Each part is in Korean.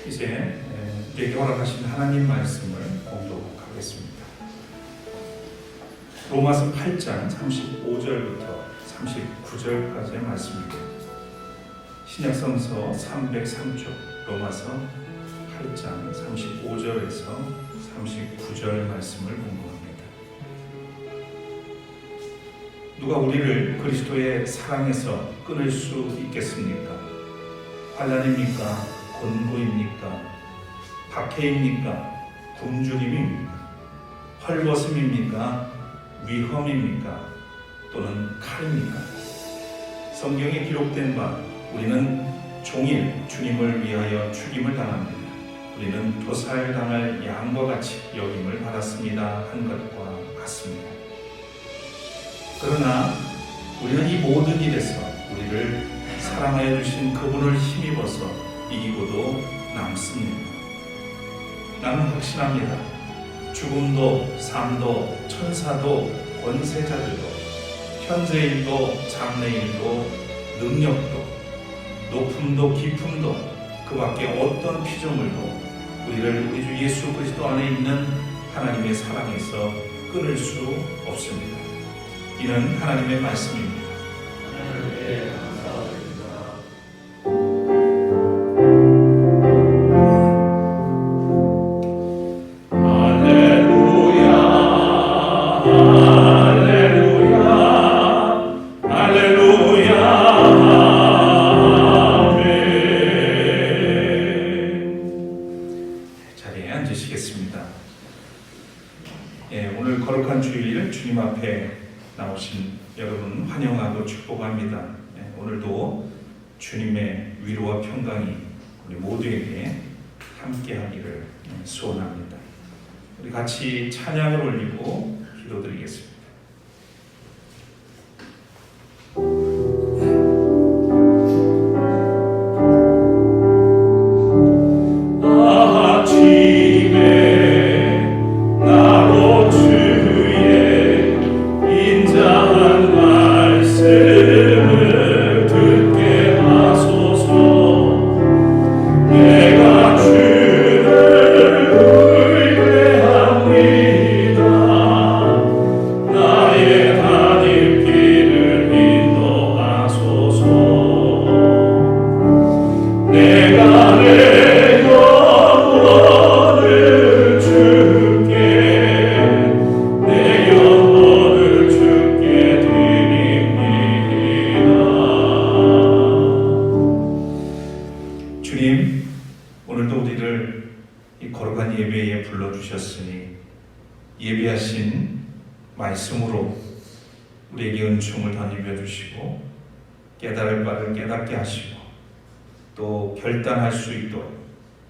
이제 우리에게 허락하신 하나님 말씀을 공독하겠습니다. 로마서 8장 35절부터 39절까지의 말씀입니다. 신약성서 303쪽 로마서 8장 35절에서 39절 말씀을 공부합니다. 누가 우리를 그리스도의 사랑에서 끊을 수 있겠습니까? 환난입니까? 곤고입니까? 박해입니까? 굶주림입니까? 헐벗음입니까? 위험입니까? 또는 칼입니까? 성경에 기록된 바 우리는 종일 주님을 위하여 죽임을 당합니다. 우리는 도살당할 양과 같이 여김을 받았습니다 한 것과 같습니다. 그러나 우리는 이 모든 일에서 우리를 사랑하여 주신 그분을 힘입어서 이기고도 남습니다. 나는 확신합니다. 죽음도 삶도 천사도 권세자들도 현재일도 장래일도 능력도 높음도 깊음도 그 밖에 어떤 피조물도 우리를 우리 주 예수 그리스도 안에 있는 하나님의 사랑에서 끊을 수 없습니다. 이는 하나님의 말씀입니다. 하나님께 감사드립니다. 오늘 거룩한 주일 주님 앞에 나오신 여러분 환영하고 축복합니다. 오늘도 주님의 위로와 평강이 우리 모두에게 함께하기를 소원합니다. 우리 같이 찬양을 올리고 기도드리겠습니다. 주님, 오늘도 우리를 이 거룩한 예배에 불러주셨으니 예배하신 말씀으로 우리에게 은총을 덧입혀 주시고 깨달을 바를 깨닫게 하시고 또 결단할 수 있도록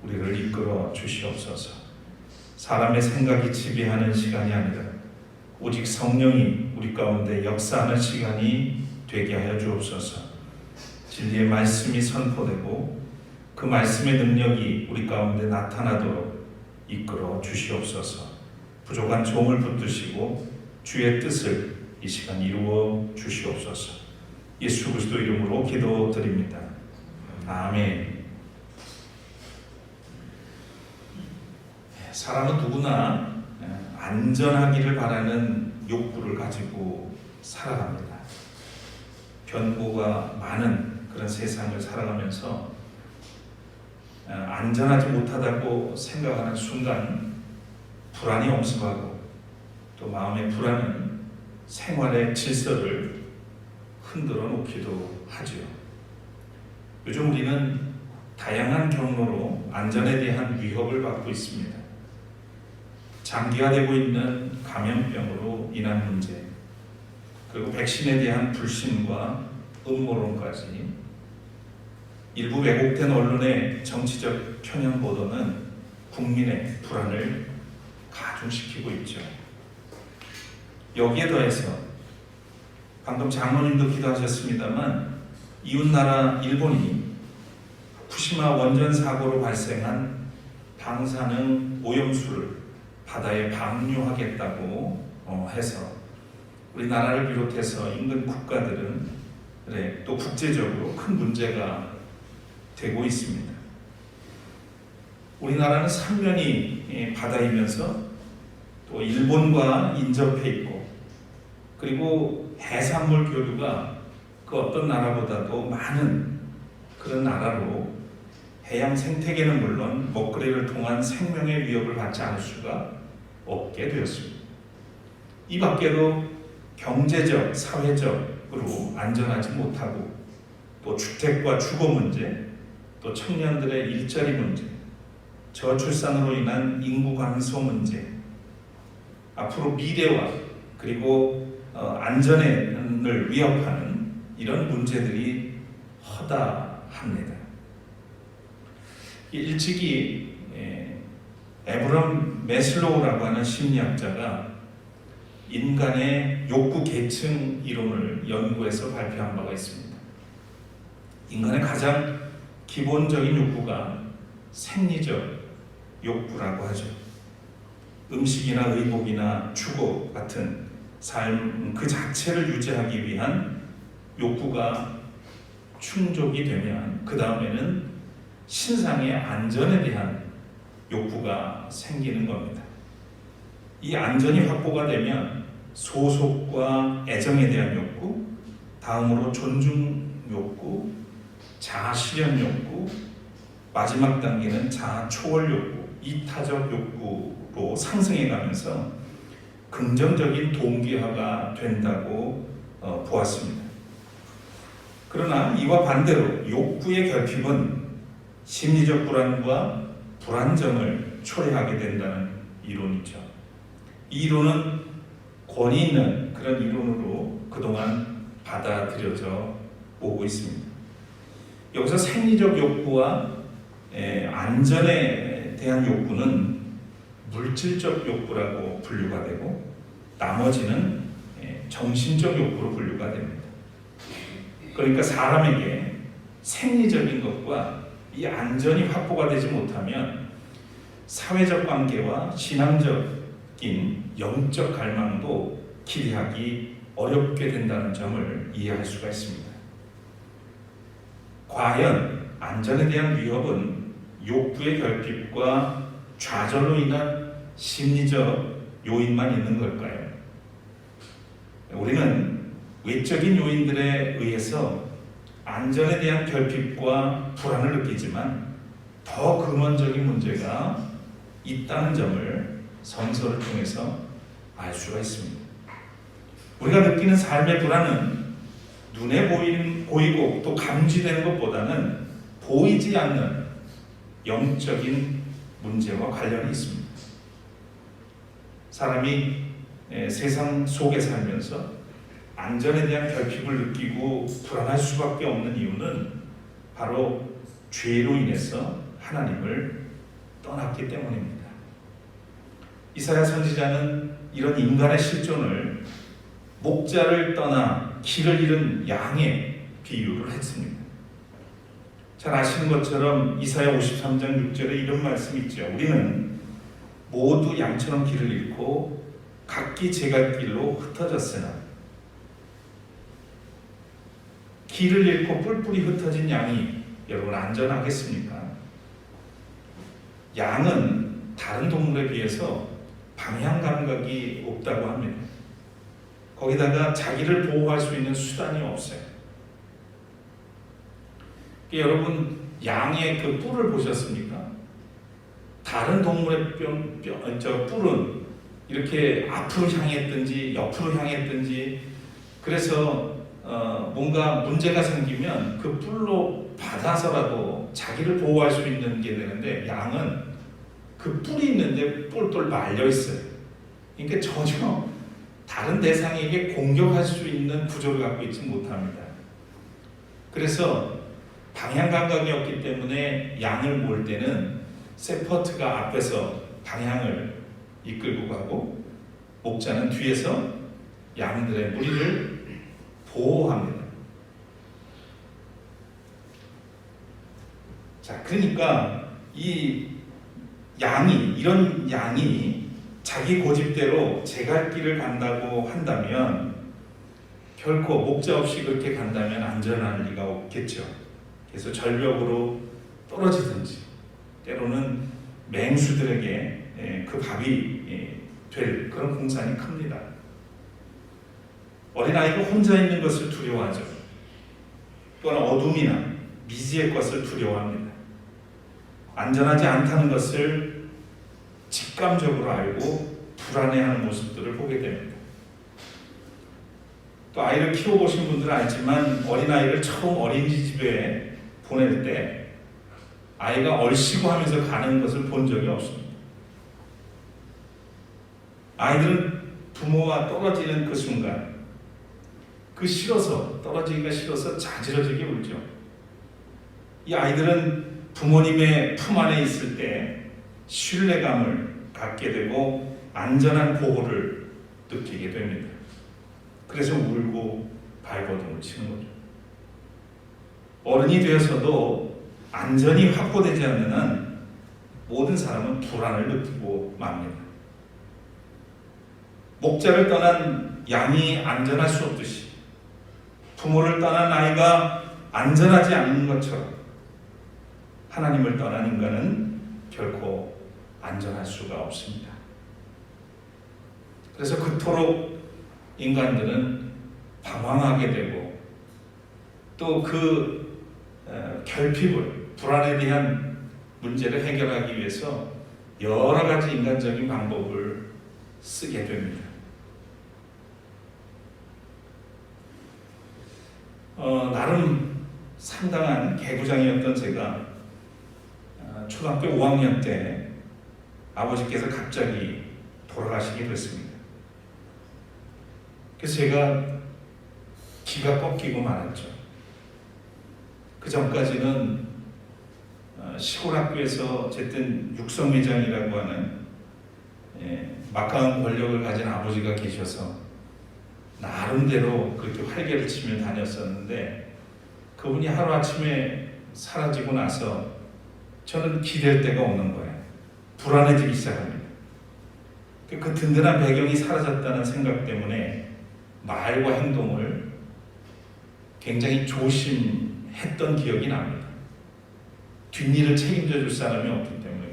우리를 이끌어 주시옵소서. 사람의 생각이 지배하는 시간이 아니라 오직 성령이 우리 가운데 역사하는 시간이 되게 하여 주옵소서. 진리의 말씀이 선포되고 그 말씀의 능력이 우리 가운데 나타나도록 이끌어 주시옵소서. 부족한 종을 붙드시고 주의 뜻을 이 시간 이루어 주시옵소서. 예수 그리스도 이름으로 기도드립니다. 아멘. 사람은 누구나 안전하기를 바라는 욕구를 가지고 살아갑니다. 변고가 많은 그런 세상을 살아가면서 안전하지 못하다고 생각하는 순간 불안이 엄습하고 또 마음의 불안은 생활의 질서를 흔들어 놓기도 하죠. 요즘 우리는 다양한 경로로 안전에 대한 위협을 받고 있습니다. 장기화되고 있는 감염병으로 인한 문제, 그리고 백신에 대한 불신과 음모론까지 일부 왜곡된 언론의 정치적 편향 보도는 국민의 불안을 가중시키고 있죠. 여기에 더해서 방금 장로님도 기도하셨습니다만 이웃나라 일본이 후쿠시마 원전 사고로 발생한 방사능 오염수를 바다에 방류하겠다고 해서 우리나라를 비롯해서 인근 국가들은 또 국제적으로 큰 문제가 되고 있습니다. 우리나라는 삼면이 바다이면서 또 일본과 인접해 있고, 그리고 해산물 교류가 그 어떤 나라보다도 많은 그런 나라로 해양 생태계는 물론 먹거리를 통한 생명의 위협을 받지 않을 수가 없게 되었습니다. 이 밖에도 경제적, 사회적으로 안전하지 못하고, 또 주택과 주거 문제, 또 청년들의 일자리 문제, 저출산으로 인한 인구 감소 문제, 앞으로 미래와 그리고 안전을 위협하는 이런 문제들이 허다합니다. 일찍이 에브럼 메슬로우라고 하는 심리학자가 인간의 욕구 계층 이론을 연구해서 발표한 바가 있습니다. 인간의 가장 기본적인 욕구가 생리적 욕구라고 하죠. 음식이나 의복이나 주거 같은 삶 그 자체를 유지하기 위한 욕구가 충족이 되면 그 다음에는 신상의 안전에 대한 욕구가 생기는 겁니다. 이 안전이 확보가 되면 소속과 애정에 대한 욕구, 다음으로 존중 욕구, 자아 실현 욕구, 마지막 단계는 자아 초월 욕구, 이타적 욕구로 상승해 가면서 긍정적인 동기화가 된다고 보았습니다. 그러나 이와 반대로 욕구의 결핍은 심리적 불안과 불안정을 초래하게 된다는 이론이죠. 이 이론은 권위 있는 그런 이론으로 그동안 받아들여져 오고 있습니다. 여기서 생리적 욕구와 안전에 대한 욕구는 물질적 욕구라고 분류가 되고, 나머지는 정신적 욕구로 분류가 됩니다. 그러니까 사람에게 생리적인 것과 이 안전이 확보가 되지 못하면 사회적 관계와 신앙적인 영적 갈망도 기대하기 어렵게 된다는 점을 이해할 수가 있습니다. 과연 안전에 대한 위협은 욕구의 결핍과 좌절로 인한 심리적 요인만 있는 걸까요? 우리는 외적인 요인들에 의해서 안전에 대한 결핍과 불안을 느끼지만 더 근원적인 문제가 있다는 점을 성서를 통해서 알 수가 있습니다. 우리가 느끼는 삶의 불안은 눈에 보이고 또 감지되는 것보다는 보이지 않는 영적인 문제와 관련이 있습니다. 사람이 세상 속에 살면서 안전에 대한 결핍을 느끼고 불안할 수밖에 없는 이유는 바로 죄로 인해서 하나님을 떠났기 때문입니다. 이사야 선지자는 이런 인간의 실존을 목자를 떠나 길을 잃은 양에 비유를 했습니다. 잘 아시는 것처럼 이사야 53장 6절에 이런 말씀이 있죠. 우리는 모두 양처럼 길을 잃고 각기 제갈길로 흩어졌으나, 길을 잃고 뿔뿔이 흩어진 양이 여러분 안전하겠습니까? 양은 다른 동물에 비해서 방향 감각이 없다고 합니다. 거기다가 자기를 보호할 수 있는 수단이 없어요. 여러분, 양의 그 뿔을 보셨습니까? 다른 동물의 뿔은 이렇게 앞으로 향했든지 옆으로 향했든지, 그래서 뭔가 문제가 생기면 그 뿔로 받아서라도 자기를 보호할 수 있는 게 되는데, 양은 그 뿔이 있는데 뿔 말려 있어요. 그러니까 전혀 다른 대상에게 공격할 수 있는 구조를 갖고 있지 못합니다. 그래서 방향 감각이 없기 때문에 양을 몰 때는 세퍼트가 앞에서 방향을 이끌고 가고, 목자는 뒤에서 양들의 무리를 보호합니다. 자, 그러니까 이런 양이 자기 고집대로 제갈길을 간다고 한다면, 결코 목자 없이 그렇게 간다면 안전할 리가 없겠죠. 그래서 절벽으로 떨어지든지, 때로는 맹수들에게 그 밥이 될 그런 공산이 큽니다. 어린아이가 혼자 있는 것을 두려워하죠. 또한 어둠이나 미지의 것을 두려워합니다. 안전하지 않다는 것을 직감적으로 알고 불안해하는 모습들을 보게 됩니다. 또 아이를 키워보신 분들은 알지만 어린아이를 처음 어린이집에 보낼 때 아이가 얼씨구 하면서 가는 것을 본 적이 없습니다. 아이들은 부모와 떨어지는 그 순간 떨어지기가 싫어서 자지러지게 울죠. 이 아이들은 부모님의 품 안에 있을 때 신뢰감을 갖게 되고 안전한 보호를 느끼게 됩니다. 그래서 울고 발버둥을 치는 거죠. 어른이 되어서도 안전이 확보되지 않는 한 모든 사람은 불안을 느끼고 맙니다. 목자를 떠난 양이 안전할 수 없듯이 부모를 떠난 아이가 안전하지 않는 것처럼 하나님을 떠난 인간은 결코 안전할 수가 없습니다. 그래서 그토록 인간들은 방황하게 되고 또 그 결핍을, 불안에 대한 문제를 해결하기 위해서 여러 가지 인간적인 방법을 쓰게 됩니다. 나름 상당한 개구장이었던 제가 초등학교 5학년 때 아버지께서 갑자기 돌아가시게 됐습니다. 그래서 제가 기가 꺾이고 말았죠. 그 전까지는 시골 학교에서 어쨌든 육성회장이라고 하는 막강한 권력을 가진 아버지가 계셔서 나름대로 그렇게 활개를 치며 다녔었는데 그분이 하루아침에 사라지고 나서 저는 기댈 데가 없는 거예요. 불안해지기 시작합니다. 그 든든한 배경이 사라졌다는 생각 때문에 말과 행동을 굉장히 조심했던 기억이 납니다. 뒷일을 책임져 줄 사람이 없기 때문에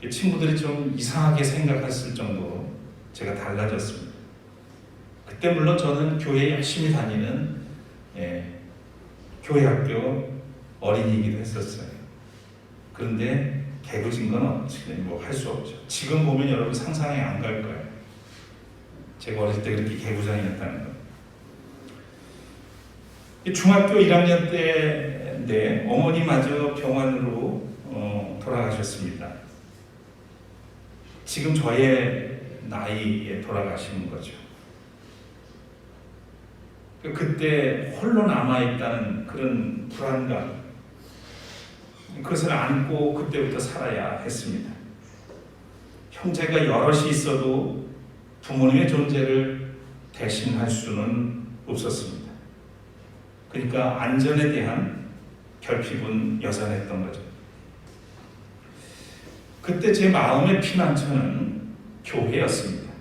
친구들이 좀 이상하게 생각했을 정도로 제가 달라졌습니다. 그때 물론 저는 교회에 열심히 다니는 교회학교 어린이이기도 했었어요. 그런데 개구진 건 할 수 없죠. 지금 보면 여러분 상상이 안 갈 거예요. 제가 어릴 때 그렇게 개구장이었다는 거. 중학교 1학년 때인데 어머니마저 병원으로 돌아가셨습니다. 지금 저의 나이에 돌아가시는 거죠. 그때 홀로 남아있다는 그런 불안감, 그것을 안고 그때부터 살아야 했습니다. 형제가 여럿이 있어도 부모님의 존재를 대신할 수는 없었습니다. 그러니까 안전에 대한 결핍은 여전했던 거죠. 그때 제 마음의 피난처는 교회였습니다.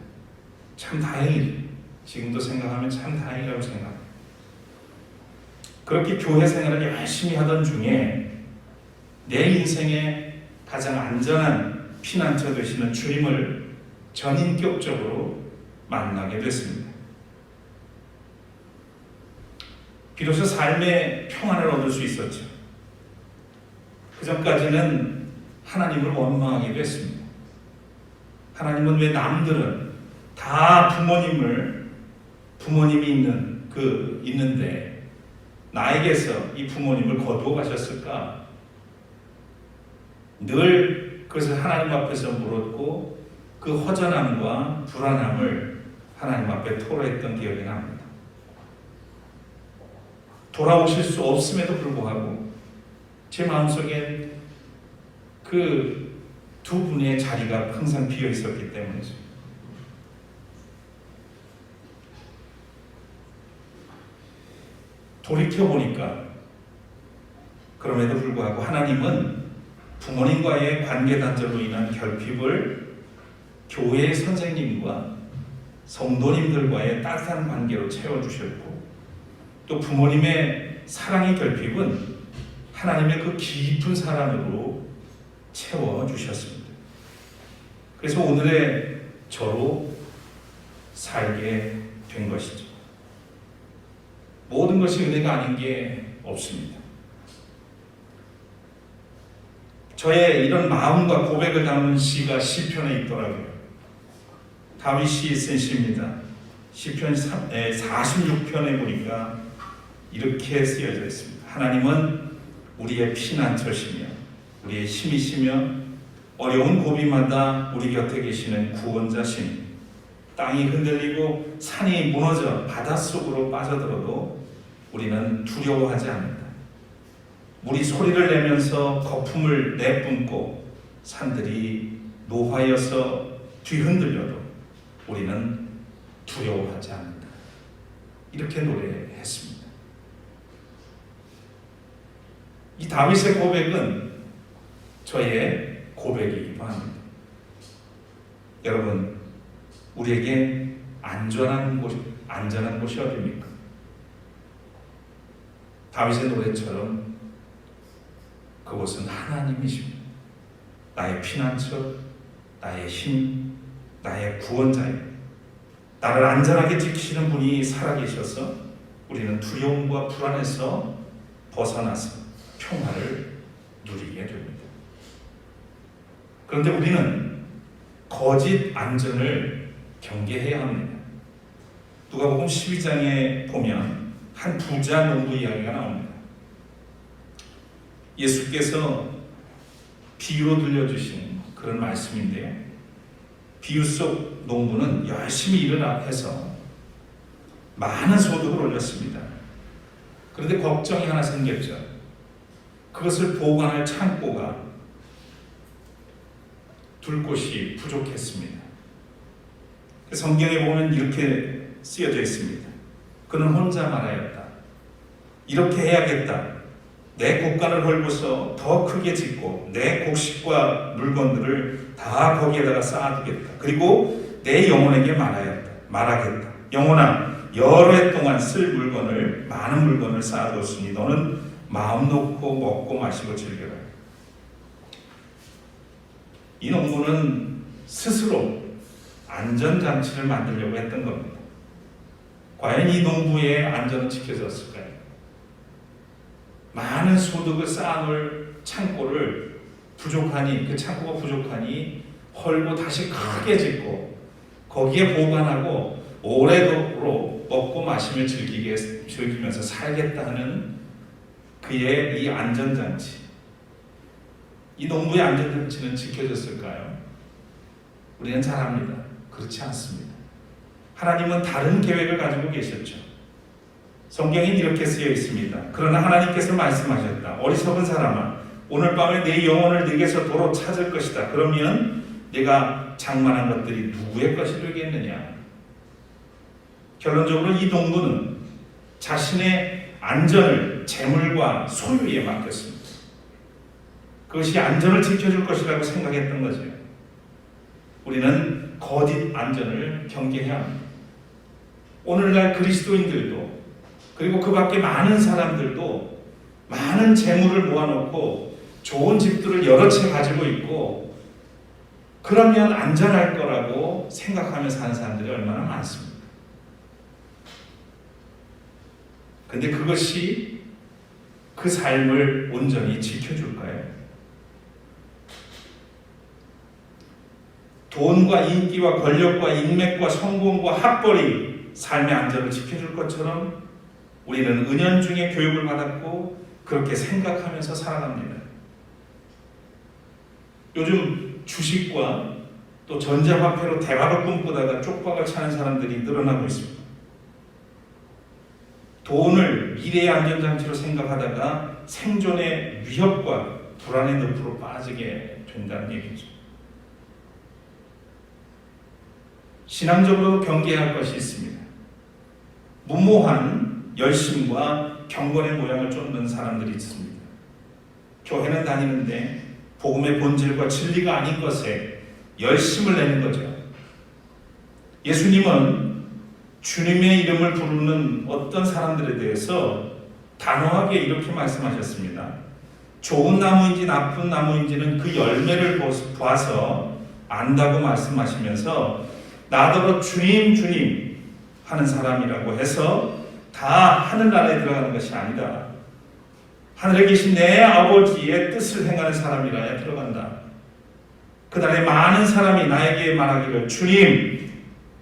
참 다행이죠. 지금도 생각하면 참 다행이라고 생각합니다. 그렇게 교회 생활을 열심히 하던 중에 내 인생에 가장 안전한 피난처 되시는 주님을 전인격적으로 만나게 됐습니다. 비로소 삶의 평안을 얻을 수 있었죠. 그 전까지는 하나님을 원망하게 됐습니다. 하나님은 왜 남들은 다 부모님이 있는데 나에게서 이 부모님을 거두어 가셨을까? 늘 그것을 하나님 앞에서 물었고 그 허전함과 불안함을 하나님 앞에 토로했던 기억이 납니다. 돌아오실 수 없음에도 불구하고 제 마음속에 그 두 분의 자리가 항상 비어 있었기 때문이죠. 돌이켜보니까 그럼에도 불구하고 하나님은 부모님과의 관계 단절로 인한 결핍을 교회의 선생님과 성도님들과의 따뜻한 관계로 채워주셨고 또 부모님의 사랑의 결핍은 하나님의 그 깊은 사랑으로 채워주셨습니다. 그래서 오늘의 저로 살게 된 것이죠. 모든 것이 은혜가 아닌 게 없습니다. 저의 이런 마음과 고백을 담은 시가 시편에 있더라고요. 다윗이 쓴 시입니다. 시편 46편에 보니까 이렇게 쓰여져 있습니다. 하나님은 우리의 피난처시며 우리의 힘이시며 어려운 고비마다 우리 곁에 계시는 구원자시니 땅이 흔들리고 산이 무너져 바닷속으로 빠져들어도 우리는 두려워하지 않는다. 물이 소리를 내면서 거품을 내뿜고 산들이 노하여서 뒤흔들려도 우리는 두려워하지 않는다. 이렇게 노래했습니다. 이 다윗의 고백은 저의 고백이기도 합니다. 여러분, 우리에게 안전한 곳이 어디입니까? 다윗의 노래처럼 그곳은 하나님이십니다. 나의 피난처, 나의 힘, 나의 구원자입니다. 나를 안전하게 지키시는 분이 살아계셔서 우리는 두려움과 불안에서 벗어나서 평화를 누리게 됩니다. 그런데 우리는 거짓 안전을 경계해야 합니다. 누가복음 12장에 보면 한 부자 농부 이야기가 나옵니다. 예수께서 비유로 들려주신 그런 말씀인데요. 비유 속 농부는 열심히 일을 해서 많은 소득을 올렸습니다. 그런데 걱정이 하나 생겼죠. 그것을 보관할 창고가 둘 곳이 부족했습니다. 성경에 보면 이렇게 쓰여져 있습니다. 그는 혼자 말하였다. 이렇게 해야겠다. 내 곡간을 헐고서 더 크게 짓고 내 곡식과 물건들을 다 거기에다가 쌓아두겠다. 그리고 내 영혼에게 말하겠다. 영혼아, 여러 해 동안 쓸 물건을, 많은 물건을 쌓아뒀으니 너는 마음 놓고 먹고 마시고 즐겨라. 이 농부는 스스로 안전장치를 만들려고 했던 겁니다. 과연 이 농부의 안전은 지켜졌을까요? 많은 소득을 쌓아놓을 창고를 그 창고가 부족하니 헐고 다시 크게 짓고 거기에 보관하고 오래도록 먹고 마시며 즐기면서 살겠다 하는 그의 이 안전장치, 이 농부의 안전장치는 지켜졌을까요? 우리는 잘 압니다. 그렇지 않습니다. 하나님은 다른 계획을 가지고 계셨죠. 성경에 이렇게 쓰여 있습니다. 그러나 하나님께서 말씀하셨다. 어리석은 사람아, 오늘 밤에 내 영혼을 네게서 도로 찾을 것이다. 그러면 내가 장만한 것들이 누구의 것이 되겠느냐? 결론적으로 이 농부는 자신의 안전을 재물과 소유에 맡겼습니다. 그것이 안전을 지켜줄 것이라고 생각했던 거죠. 우리는 거짓 안전을 경계해야 합니다. 오늘날 그리스도인들도 그리고 그 밖에 많은 사람들도 많은 재물을 모아놓고 좋은 집들을 여러 채 가지고 있고 그러면 안전할 거라고 생각하며 사는 사람들이 얼마나 많습니까? 근데 그것이 그 삶을 온전히 지켜줄까요? 돈과 인기와 권력과 인맥과 성공과 학벌이 삶의 안전을 지켜줄 것처럼 우리는 은연중에 교육을 받았고 그렇게 생각하면서 살아갑니다. 요즘 주식과 또 전자화폐로 대박을 꿈꾸다가 쪽박을 차는 사람들이 늘어나고 있습니다. 돈을 미래의 안전장치로 생각하다가 생존의 위협과 불안의 늪으로 빠지게 된다는 얘기죠. 신앙적으로 경계할 것이 있습니다. 무모한 열심과 경건의 모양을 쫓는 사람들이 있습니다. 교회는 다니는데 복음의 본질과 진리가 아닌 것에 열심을 내는 거죠. 예수님은 주님의 이름을 부르는 어떤 사람들에 대해서 단호하게 이렇게 말씀하셨습니다. 좋은 나무인지 나쁜 나무인지는 그 열매를 보아서 안다고 말씀하시면서 나더러 주님 주님 하는 사람이라고 해서 다 하늘나라에 들어가는 것이 아니다. 하늘에 계신 내 아버지의 뜻을 행하는 사람이라야 들어간다. 그날에 많은 사람이 나에게 말하기를 주님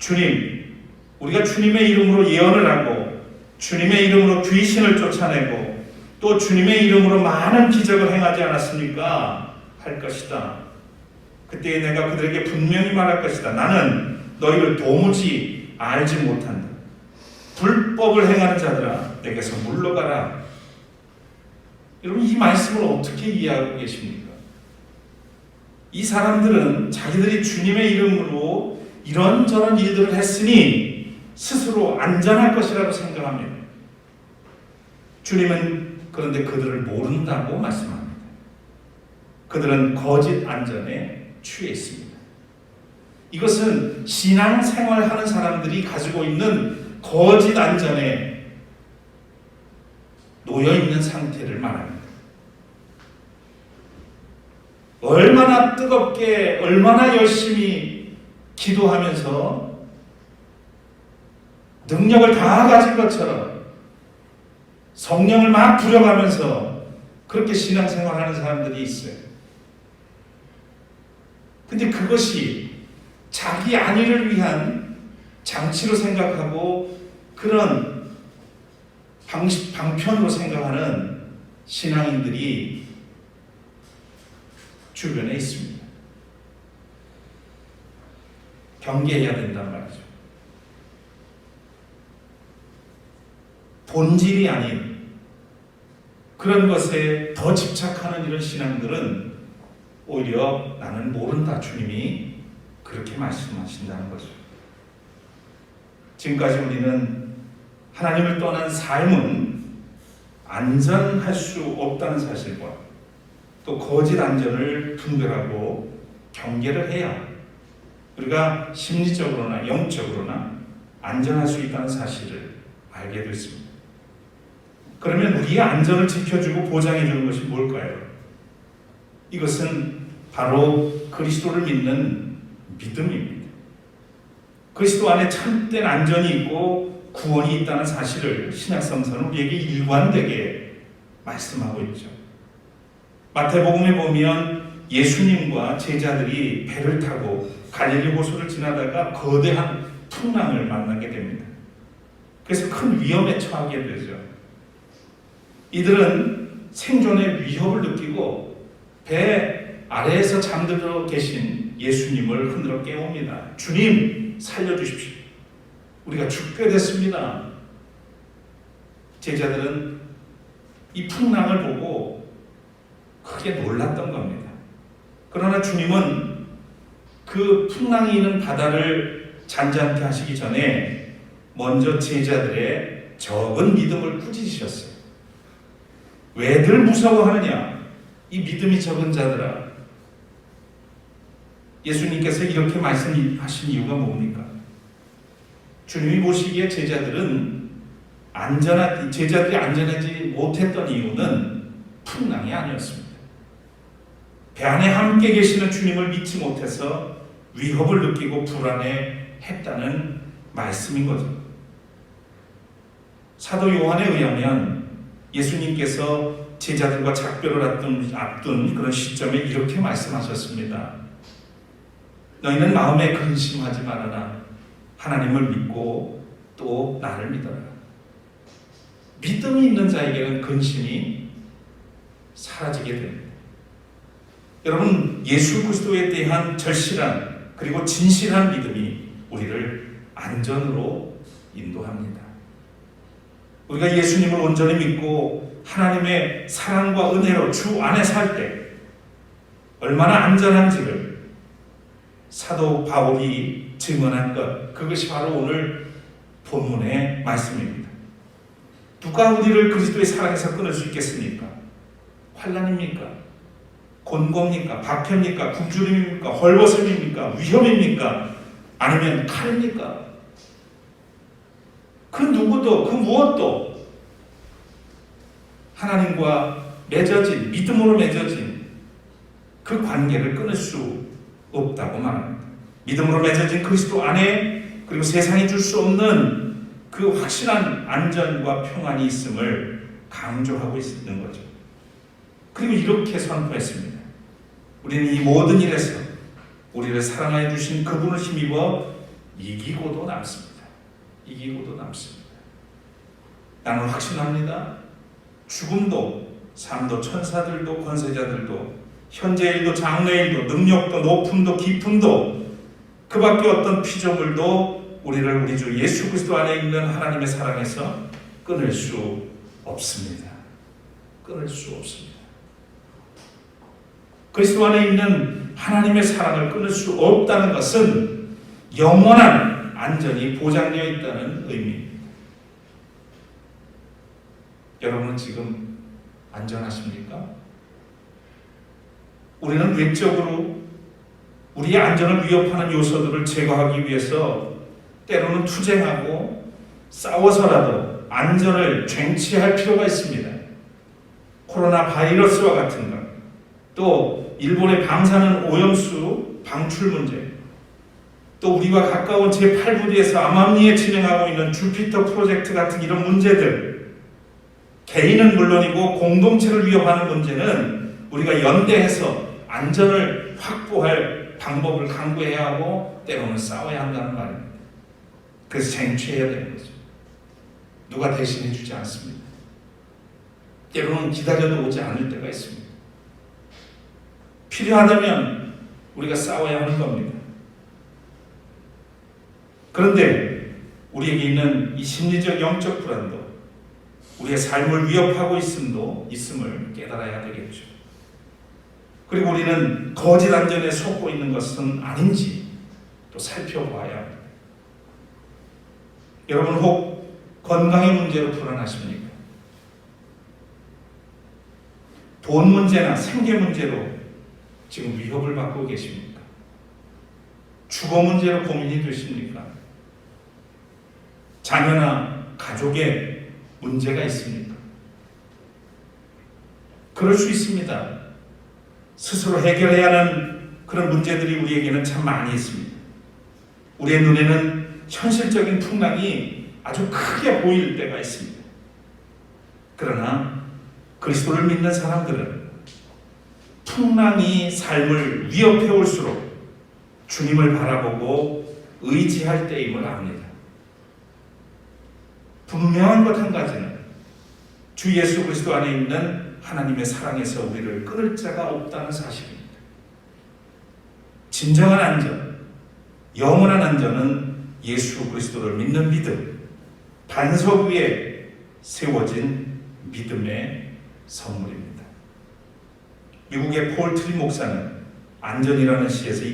주님, 우리가 주님의 이름으로 예언을 하고 주님의 이름으로 귀신을 쫓아내고 또 주님의 이름으로 많은 기적을 행하지 않았습니까? 할 것이다. 그때 내가 그들에게 분명히 말할 것이다. 나는 너희를 도무지 알지 못한다. 불법을 행하는 자들아, 내게서 물러가라. 여러분, 이 말씀을 어떻게 이해하고 계십니까? 이 사람들은 자기들이 주님의 이름으로 이런저런 일들을 했으니 스스로 안전할 것이라고 생각합니다. 주님은 그런데 그들을 모른다고 말씀합니다. 그들은 거짓 안전에 취해 있습니다. 이것은 신앙생활하는 사람들이 가지고 있는 거짓 안전에 놓여 있는 상태를 말합니다. 얼마나 뜨겁게, 얼마나 열심히 기도하면서 능력을 다 가진 것처럼 성령을 막 부려가면서 그렇게 신앙생활하는 사람들이 있어요. 근데 그것이 자기 안위를 위한 장치로 생각하고 그런 방편으로 생각하는 신앙인들이 주변에 있습니다. 경계해야 된단 말이죠. 본질이 아닌 그런 것에 더 집착하는 이런 신앙들은 오히려 나는 모른다. 주님이 그렇게 말씀하신다는 거죠. 지금까지 우리는 하나님을 떠난 삶은 안전할 수 없다는 사실과 또 거짓 안전을 분별하고 경계를 해야 우리가 심리적으로나 영적으로나 안전할 수 있다는 사실을 알게 됐습니다. 그러면 우리의 안전을 지켜주고 보장해 주는 것이 뭘까요? 이것은 바로 그리스도를 믿는 믿음입니다. 그리스도 안에 참된 안전이 있고 구원이 있다는 사실을 신약성서는 우리에게 일관되게 말씀하고 있죠. 마태복음에 보면 예수님과 제자들이 배를 타고 갈릴리 호수를 지나다가 거대한 풍랑을 만나게 됩니다. 그래서 큰 위험에 처하게 되죠. 이들은 생존의 위협을 느끼고 배 아래에서 잠들어 계신 예수님을 흔들어 깨웁니다. 주님, 살려주십시오. 우리가 죽게 됐습니다. 제자들은 이 풍랑을 보고 크게 놀랐던 겁니다. 그러나 주님은 그 풍랑이 있는 바다를 잔잔케 하시기 전에 먼저 제자들의 적은 믿음을 꾸짖으셨어요. 왜들 무서워하느냐? 이 믿음이 적은 자들아. 예수님께서 이렇게 말씀하신 이유가 뭡니까? 주님이 보시기에 제자들이 안전하지 못했던 이유는 풍랑이 아니었습니다. 배 안에 함께 계시는 주님을 믿지 못해서 위협을 느끼고 불안해했다는 말씀인 거죠. 사도 요한에 의하면 예수님께서 제자들과 작별을 앞둔 그런 시점에 이렇게 말씀하셨습니다. 너희는 마음에 근심하지 말아라. 하나님을 믿고 또 나를 믿어라. 믿음이 있는 자에게는 근심이 사라지게 됩니다. 여러분, 예수 그리스도에 대한 절실한 그리고 진실한 믿음이 우리를 안전으로 인도합니다. 우리가 예수님을 온전히 믿고 하나님의 사랑과 은혜로 주 안에 살 때 얼마나 안전한지를 사도 바울이 증언한 것, 그것이 바로 오늘 본문의 말씀입니다. 누가 우리를 그리스도의 사랑에서 끊을 수 있겠습니까? 환난입니까? 곤고입니까? 박해입니까? 굶주림입니까? 헐벗음입니까? 위험입니까? 아니면 칼입니까? 그 누구도 그 무엇도 하나님과 맺어진, 믿음으로 맺어진 그 관계를 끊을 수 없다고 말합니다. 믿음으로 맺어진 그리스도 안에, 그리고 세상이 줄 수 없는 그 확실한 안전과 평안이 있음을 강조하고 있는 거죠. 그리고 이렇게 선포했습니다. 우리는 이 모든 일에서 우리를 사랑하여 주신 그분을 힘입어 이기고도 남습니다. 이기고도 남습니다. 나는 확신합니다. 죽음도, 삶도, 천사들도, 권세자들도, 현재 일도, 장래 일도, 능력도, 높음도, 깊음도, 그 밖에 어떤 피조물도 우리를 우리 주 예수 그리스도 안에 있는 하나님의 사랑에서 끊을 수 없습니다. 끊을 수 없습니다. 그리스도 안에 있는 하나님의 사랑을 끊을 수 없다는 것은 영원한 안전이 보장되어 있다는 의미입니다. 여러분은 지금 안전하십니까? 우리는 외적으로 우리의 안전을 위협하는 요소들을 제거하기 위해서 때로는 투쟁하고 싸워서라도 안전을 쟁취할 필요가 있습니다. 코로나 바이러스와 같은 것, 또 일본의 방사능 오염수 방출 문제, 또 우리와 가까운 제8부지에서 암암리에 진행하고 있는 주피터 프로젝트 같은 이런 문제들, 개인은 물론이고 공동체를 위협하는 문제는 우리가 연대해서 안전을 확보할 방법을 강구해야 하고 때로는 싸워야 한다는 말입니다. 그래서 쟁취해야 되는 거죠. 누가 대신해 주지 않습니다. 때로는 기다려도 오지 않을 때가 있습니다. 필요하다면 우리가 싸워야 하는 겁니다. 그런데 우리에게 있는 이 심리적 영적 불안도 우리의 삶을 위협하고 있음을 깨달아야 되겠죠. 그리고 우리는 거짓 안전에 속고 있는 것은 아닌지 또 살펴봐야 합니다. 여러분 혹 건강의 문제로 불안하십니까? 돈 문제나 생계 문제로 지금 위협을 받고 계십니까? 주거 문제로 고민이 되십니까? 자녀나 가족에 문제가 있습니까? 그럴 수 있습니다. 스스로 해결해야 하는 그런 문제들이 우리에게는 참 많이 있습니다. 우리의 눈에는 현실적인 풍랑이 아주 크게 보일 때가 있습니다. 그러나 그리스도를 믿는 사람들은 풍랑이 삶을 위협해 올수록 주님을 바라보고 의지할 때임을 압니다. 분명한 것 한 가지는 주 예수 그리스도 안에 있는 하나님의 사랑에서 우리를 끊을 자가 없다는 사실입니다. 진정한 안전, 영원한 안전은 예수 그리스도를 믿는 믿음, 반석 위에 세워진 믿음의 선물입니다. 미국의 폴 트리 목사는 안전이라는 시에서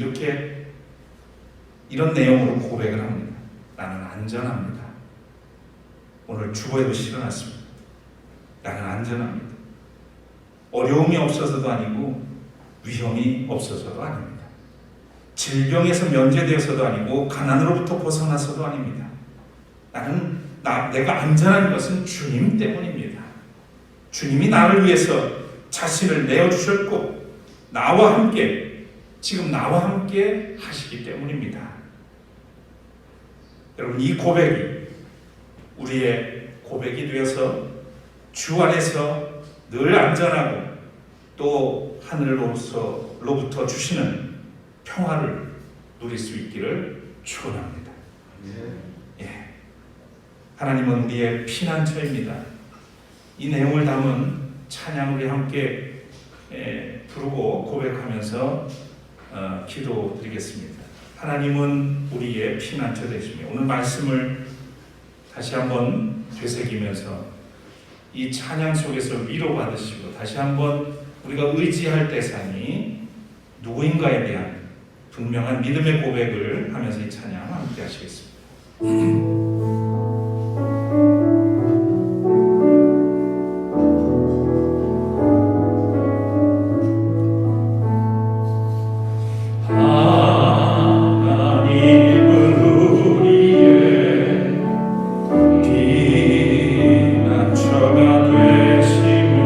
이런 내용으로 고백을 합니다. 나는 안전합니다. 오늘 주보에도 실어놨습니다. 나는 안전합니다. 어려움이 없어서도 아니고 위험이 없어서도 아닙니다. 질병에서 면제되어서도 아니고 가난으로부터 벗어나서도 아닙니다. 내가 안전한 것은 주님 때문입니다. 주님이 나를 위해서 자신을 내어주셨고 지금 나와 함께 하시기 때문입니다. 여러분, 이 고백이 우리의 고백이 되어서 주 안에서 늘 안전하고 또 하늘로부터 주시는 평화를 누릴 수 있기를 축원합니다. 예. 하나님은 우리의 피난처입니다. 이 내용을 담은 찬양 우리 함께 부르고 고백하면서 기도드리겠습니다. 하나님은 우리의 피난처 되시며, 오늘 말씀을 다시 한번 되새기면서 이 찬양 속에서 위로받으시고 다시 한번 우리가 의지할 대상이 누구인가에 대한 분명한 믿음의 고백을 하면서 이 찬양 함께 하시겠습니다. 피난처가 되시며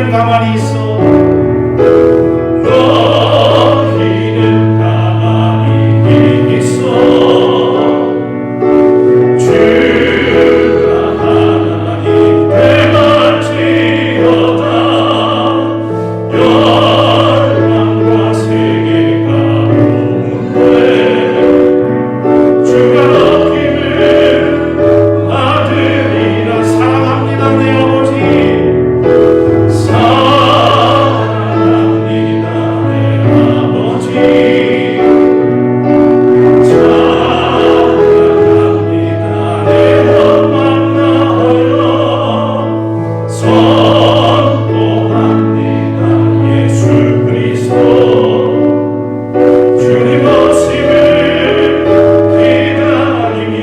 너희는 가만히 있어. 너희는 가만히 있어. 주가 하나님 대만지어다. 열방과 세계가 오는데 주가 높이는 아들이라. 사랑합니다 내 아버지. 사랑합니다 내 아버지. 사랑합니다 내 원망 나하여 선포합니다 예수 그리스도. 주님 오심을 기다리며.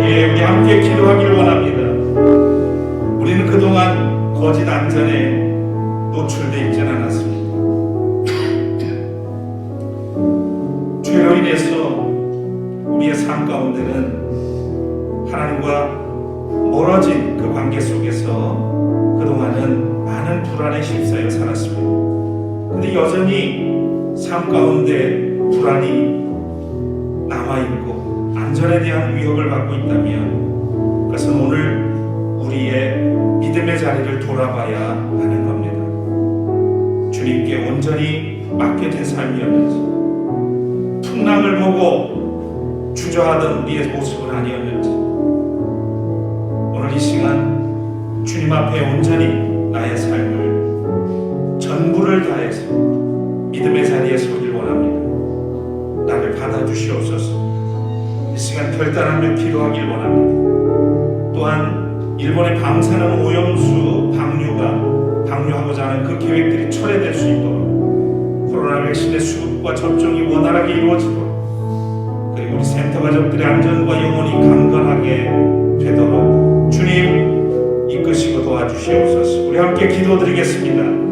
예, 우리 함께 기도하길 원합니다. 우리는 그동안 거짓 안전에 노출되어 있지는 않았습니다. 죄로 인해서 우리의 삶 가운데는 하나님과 멀어진 그 관계 속에서 그동안은 많은 불안에 휩싸여 살았습니다. 근데 여전히 삶 가운데 불안이 남아있고 안전에 대한 위협을 받고 있다면 그것은 오늘 우리의 믿음의 자리를 돌아봐야 하는 겁니다. 주님께 온전히 맡겨진 삶이었는지, 풍랑을 보고 주저하던 우리의 모습은 아니었는지, 오늘 이 시간 주님 앞에 온전히 나의 삶을 전부를 다해서 믿음의 자리에 서길 원합니다. 나를 받아주시옵소서. 이 시간 결단하며 기도하길 원합니다. 또한 일본의 방사능 오염수 방류하고자 하는 그 계획들이 철회될 수 있도록 코로나 백신의 수급과 접종이 원활하게 이루어지도록, 그리고 우리 센터 가족들의 안전과 영혼이 강건하게 되도록 주님 이끄시고 도와주시옵소서. 우리 함께 기도드리겠습니다.